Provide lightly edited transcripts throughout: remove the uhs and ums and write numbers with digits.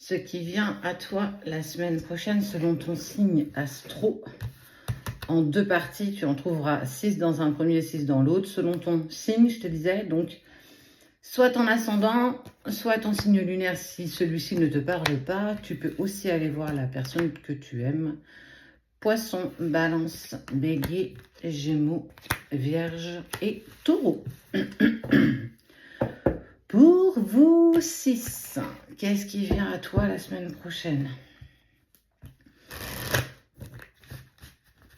ce qui vient à toi la semaine prochaine selon ton signe astro. En 2 parties, tu en trouveras 6 dans un premier, 6 dans l'autre, selon ton signe, je te disais. Donc, soit ton ascendant, soit ton signe lunaire, si celui-ci ne te parle pas. Tu peux aussi aller voir la personne que tu aimes. Poisson, Balance, Bélier, Gémeaux, Vierge et Taureau. Pour vous 6, qu'est-ce qui vient à toi la semaine prochaine?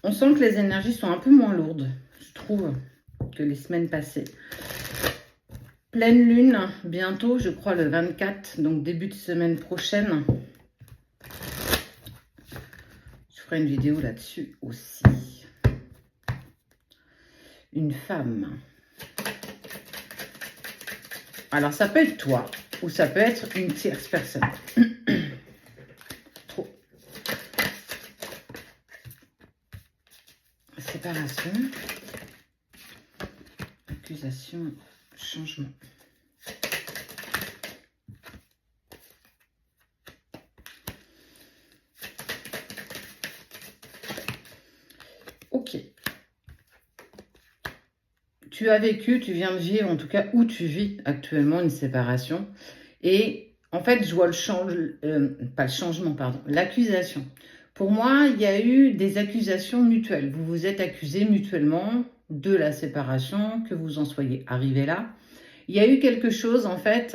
On sent que les énergies sont un peu moins lourdes, je trouve, que les semaines passées. Pleine lune, bientôt, je crois le 24, donc début de semaine prochaine. Je ferai une vidéo là-dessus aussi. Une femme. Alors, ça peut être toi, ou ça peut être une tierce personne. Trop. Séparation. Accusation. Changement. Ok. Tu as vécu, tu viens de vivre, en tout cas, où tu vis actuellement une séparation. Et en fait, je vois l'accusation. Pour moi, il y a eu des accusations mutuelles. Vous vous êtes accusés mutuellement de la séparation, que vous en soyez arrivés là. Il y a eu quelque chose, en fait,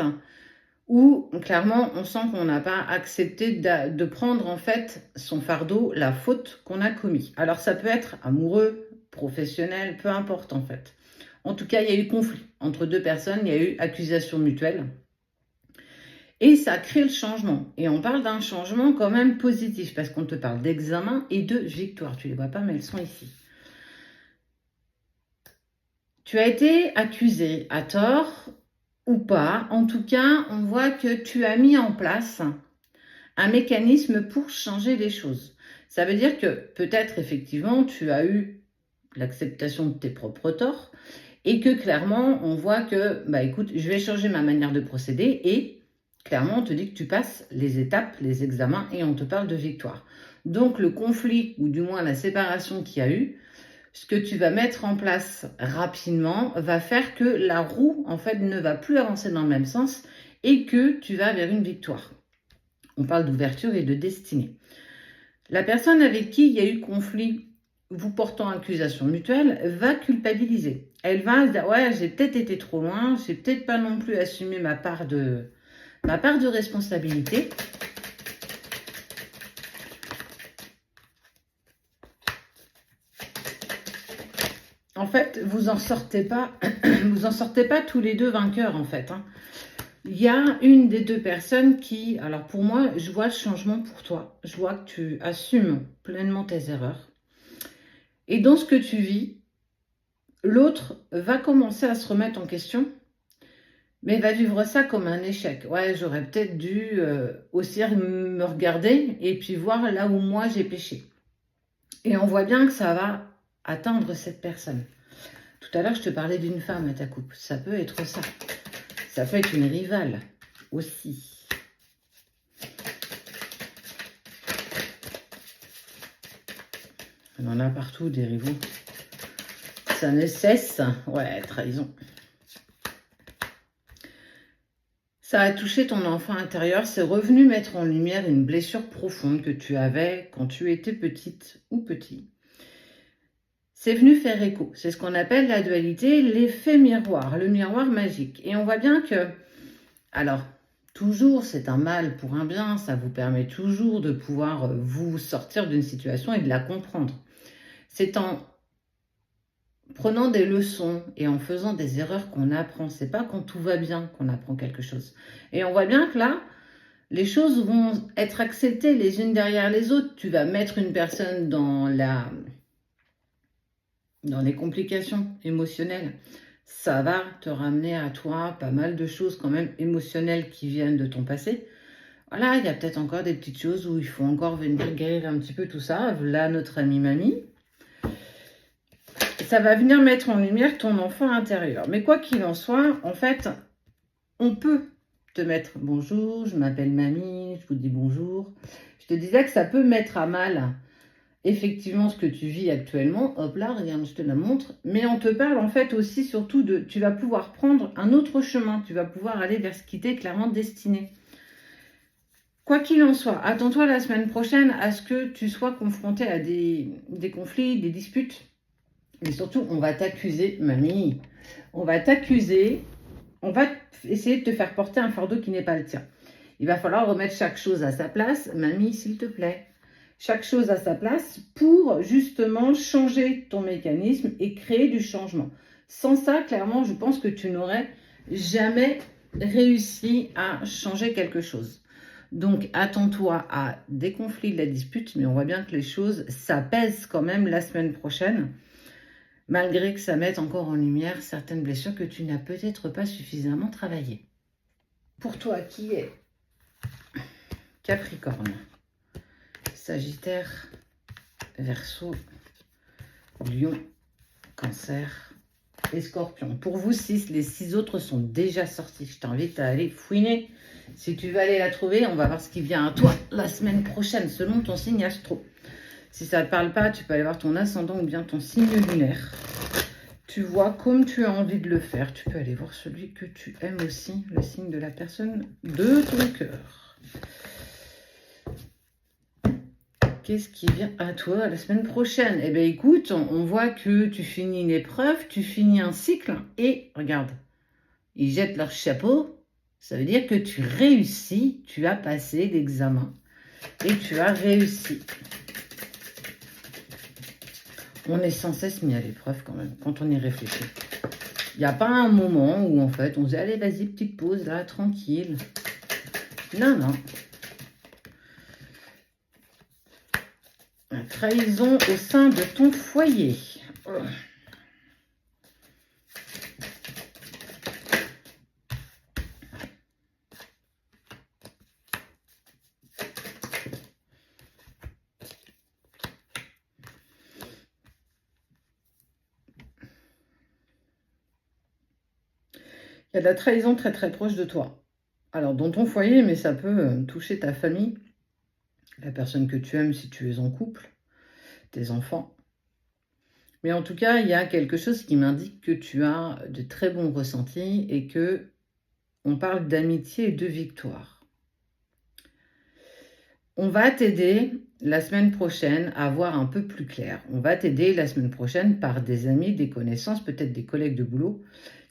où clairement, on sent qu'on n'a pas accepté de prendre, en fait, son fardeau, la faute qu'on a commis. Alors, ça peut être amoureux, professionnel, peu importe, en fait. En tout cas, il y a eu conflit entre 2 personnes, il y a eu accusation mutuelle. Et ça crée le changement. Et on parle d'un changement quand même positif, parce qu'on te parle d'examen et de victoire. Tu ne les vois pas, mais elles sont ici. Tu as été accusé à tort ou pas. En tout cas, on voit que tu as mis en place un mécanisme pour changer les choses. Ça veut dire que peut-être effectivement, tu as eu l'acceptation de tes propres torts, et que clairement, on voit que, bah écoute, je vais changer ma manière de procéder, et clairement, on te dit que tu passes les étapes, les examens, et on te parle de victoire. Donc, le conflit, ou du moins la séparation qu'il y a eu, ce que tu vas mettre en place rapidement va faire que la roue, en fait, ne va plus avancer dans le même sens, et que tu vas vers une victoire. On parle d'ouverture et de destinée. La personne avec qui il y a eu conflit, vous portant accusation mutuelle, va culpabiliser. Elle va se dire, ouais, j'ai peut-être été trop loin, j'ai peut-être pas non plus assumé ma part de responsabilité. En fait, vous en sortez pas tous les deux vainqueurs, en fait. Il y a une des 2 personnes qui, alors pour moi, je vois le changement pour toi. Je vois que tu assumes pleinement tes erreurs. Et dans ce que tu vis, l'autre va commencer à se remettre en question, mais va vivre ça comme un échec. Ouais, j'aurais peut-être dû aussi me regarder et puis voir là où moi j'ai péché. Et on voit bien que ça va atteindre cette personne. Tout à l'heure, je te parlais d'une femme à ta coupe. Ça peut être ça. Ça peut être une rivale aussi. On en a partout des rivaux. Ça ne cesse. Ouais, trahison. Ça a touché ton enfant intérieur. C'est revenu mettre en lumière une blessure profonde que tu avais quand tu étais petite ou petit. C'est venu faire écho. C'est ce qu'on appelle la dualité, l'effet miroir, le miroir magique. Et on voit bien que, alors, toujours c'est un mal pour un bien, ça vous permet toujours de pouvoir vous sortir d'une situation et de la comprendre. C'est en prenant des leçons et en faisant des erreurs qu'on apprend. C'est pas quand tout va bien qu'on apprend quelque chose. Et on voit bien que là, les choses vont être acceptées les unes derrière les autres. Tu vas mettre une personne dans les complications émotionnelles. Ça va te ramener à toi pas mal de choses quand même émotionnelles qui viennent de ton passé. Voilà, il y a peut-être encore des petites choses où il faut encore venir guérir un petit peu tout ça. Là, notre amie mamie. Ça va venir mettre en lumière ton enfant intérieur. Mais quoi qu'il en soit, en fait, on peut te mettre bonjour, je m'appelle mamie, je vous dis bonjour. Je te disais que ça peut mettre à mal effectivement ce que tu vis actuellement. Hop là, regarde, je te la montre. Mais on te parle en fait aussi surtout de, tu vas pouvoir prendre un autre chemin. Tu vas pouvoir aller vers ce qui t'est clairement destiné. Quoi qu'il en soit, attends-toi la semaine prochaine à ce que tu sois confronté à des conflits, des disputes. Mais surtout, on va t'accuser, mamie. On va t'accuser. On va essayer de te faire porter un fardeau qui n'est pas le tien. Il va falloir remettre chaque chose à sa place. Mamie, s'il te plaît. Chaque chose à sa place pour justement changer ton mécanisme et créer du changement. Sans ça, clairement, je pense que tu n'aurais jamais réussi à changer quelque chose. Donc, attends-toi à des conflits, de la dispute, mais on voit bien que les choses, ça pèse quand même la semaine prochaine, malgré que ça mette encore en lumière certaines blessures que tu n'as peut-être pas suffisamment travaillées. Pour toi, qui est Capricorne, Sagittaire, Verseau, Lion, Cancer et Scorpion. Pour vous 6, les 6 autres sont déjà sortis. Je t'invite à aller fouiner. Si tu veux aller la trouver, on va voir ce qui vient à toi la semaine prochaine, selon ton signe astro. Si ça ne te parle pas, tu peux aller voir ton ascendant ou bien ton signe lunaire. Tu vois comme tu as envie de le faire. Tu peux aller voir celui que tu aimes aussi, le signe de la personne de ton cœur. Qu'est-ce qui vient à toi la semaine prochaine? Eh bien, écoute, on voit que tu finis une épreuve, tu finis un cycle et regarde, ils jettent leur chapeau. Ça veut dire que tu réussis, tu as passé l'examen et tu as réussi. On est sans cesse mis à l'épreuve quand même, quand on y réfléchit. Il n'y a pas un moment où en fait on se dit allez vas-y, petite pause là, tranquille. Non, non. La trahison au sein de ton foyer. Il y a de la trahison très très proche de toi. Alors dans ton foyer, mais ça peut toucher ta famille, la personne que tu aimes si tu es en couple, tes enfants. Mais en tout cas, il y a quelque chose qui m'indique que tu as de très bons ressentis et que on parle d'amitié et de victoire. On va t'aider la semaine prochaine à voir un peu plus clair. On va t'aider la semaine prochaine par des amis, des connaissances, peut-être des collègues de boulot,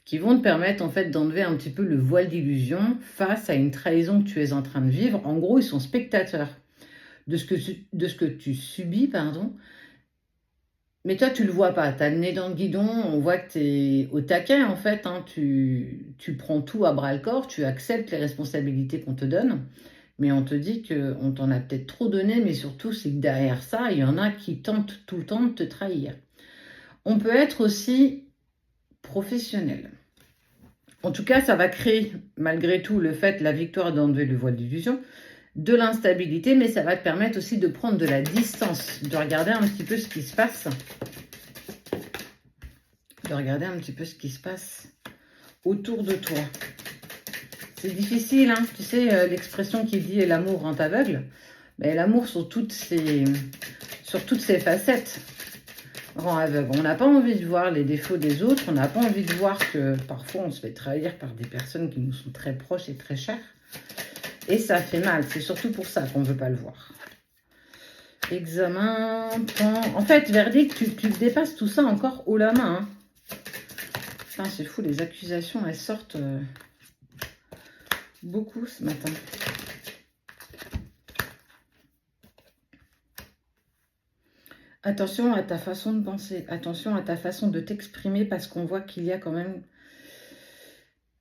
qui vont te permettre en fait d'enlever un petit peu le voile d'illusion face à une trahison que tu es en train de vivre. En gros, ils sont spectateurs de ce que tu subis, pardon. Mais toi, tu le vois pas. Tu as le nez dans le guidon, on voit que tu es au taquet en fait. Hein. Tu prends tout à bras le corps, tu acceptes les responsabilités qu'on te donne. Mais on te dit qu'on t'en a peut-être trop donné, mais surtout, c'est que derrière ça, il y en a qui tentent tout le temps de te trahir. On peut être aussi professionnel. En tout cas, ça va créer, malgré tout, le fait, la victoire d'enlever le voile d'illusion, de l'instabilité, mais ça va te permettre aussi de prendre de la distance, de regarder un petit peu ce qui se passe. De regarder un petit peu ce qui se passe autour de toi. C'est difficile, hein. Tu sais, l'expression qui dit « l'amour rend aveugle », mais l'amour sur toutes ses facettes rend aveugle. On n'a pas envie de voir les défauts des autres, on n'a pas envie de voir que parfois on se fait trahir par des personnes qui nous sont très proches et très chères. Et ça fait mal, c'est surtout pour ça qu'on ne veut pas le voir. Examen, temps... En fait, verdict, tu dépasses tout ça encore haut la main. Hein. Putain, c'est fou, les accusations, elles sortent beaucoup ce matin. Attention à ta façon de penser, attention à ta façon de t'exprimer parce qu'on voit qu'il y a quand même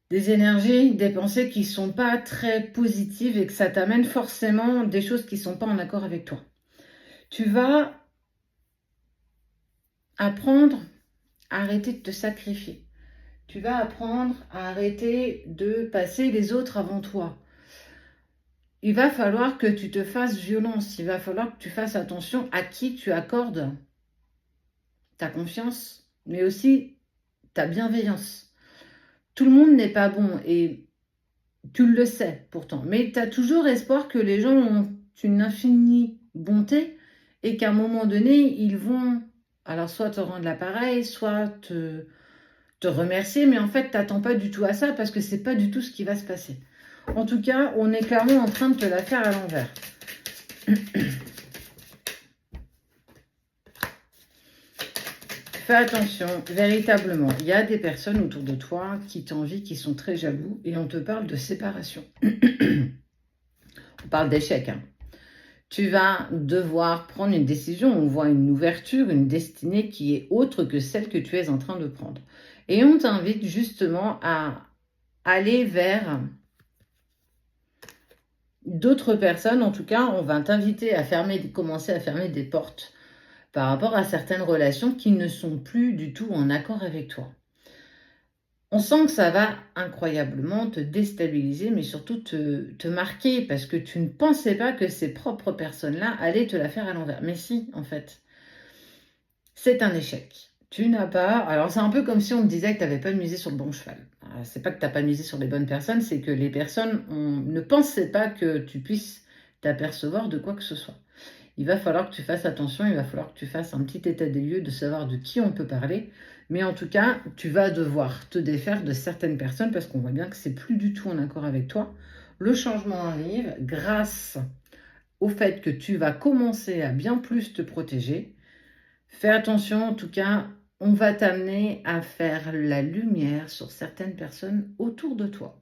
des énergies, des pensées qui ne sont pas très positives et que ça t'amène forcément des choses qui ne sont pas en accord avec toi. Tu vas apprendre à arrêter de te sacrifier. Tu vas apprendre à arrêter de passer les autres avant toi. Il va falloir que tu te fasses violence. Il va falloir que tu fasses attention à qui tu accordes ta confiance, mais aussi ta bienveillance. Tout le monde n'est pas bon et Tu le sais pourtant, mais tu as toujours espoir que les gens ont une infinie bonté et qu'à un moment donné, ils vont alors soit te rendre l'appareil, soit te remercier, mais en fait, t'attends pas du tout à ça parce que c'est pas du tout ce qui va se passer. En tout cas, on est clairement en train de te la faire à l'envers. Fais attention, véritablement, il y a des personnes autour de toi qui t'envient, qui sont très jaloux, et on te parle de séparation. On parle d'échec, hein. Tu vas devoir prendre une décision, on voit une ouverture, une destinée qui est autre que celle que tu es en train de prendre. Et on t'invite justement à aller vers d'autres personnes. En tout cas, on va t'inviter à commencer à fermer des portes par rapport à certaines relations qui ne sont plus du tout en accord avec toi. On sent que ça va incroyablement te déstabiliser, mais surtout te marquer, parce que tu ne pensais pas que ces propres personnes-là allaient te la faire à l'envers. Mais si, en fait, c'est un échec. Tu n'as pas... Alors, c'est un peu comme si on te disait que tu n'avais pas misé sur le bon cheval. C'est pas que tu n'as pas misé sur les bonnes personnes, c'est que les personnes ne pensaient pas que tu puisses t'apercevoir de quoi que ce soit. Il va falloir que tu fasses attention, il va falloir que tu fasses un petit état des lieux de savoir de qui on peut parler. Mais en tout cas, tu vas devoir te défaire de certaines personnes parce qu'on voit bien que c'est plus du tout en accord avec toi. Le changement arrive grâce au fait que tu vas commencer à bien plus te protéger. Fais attention, en tout cas, on va t'amener à faire la lumière sur certaines personnes autour de toi.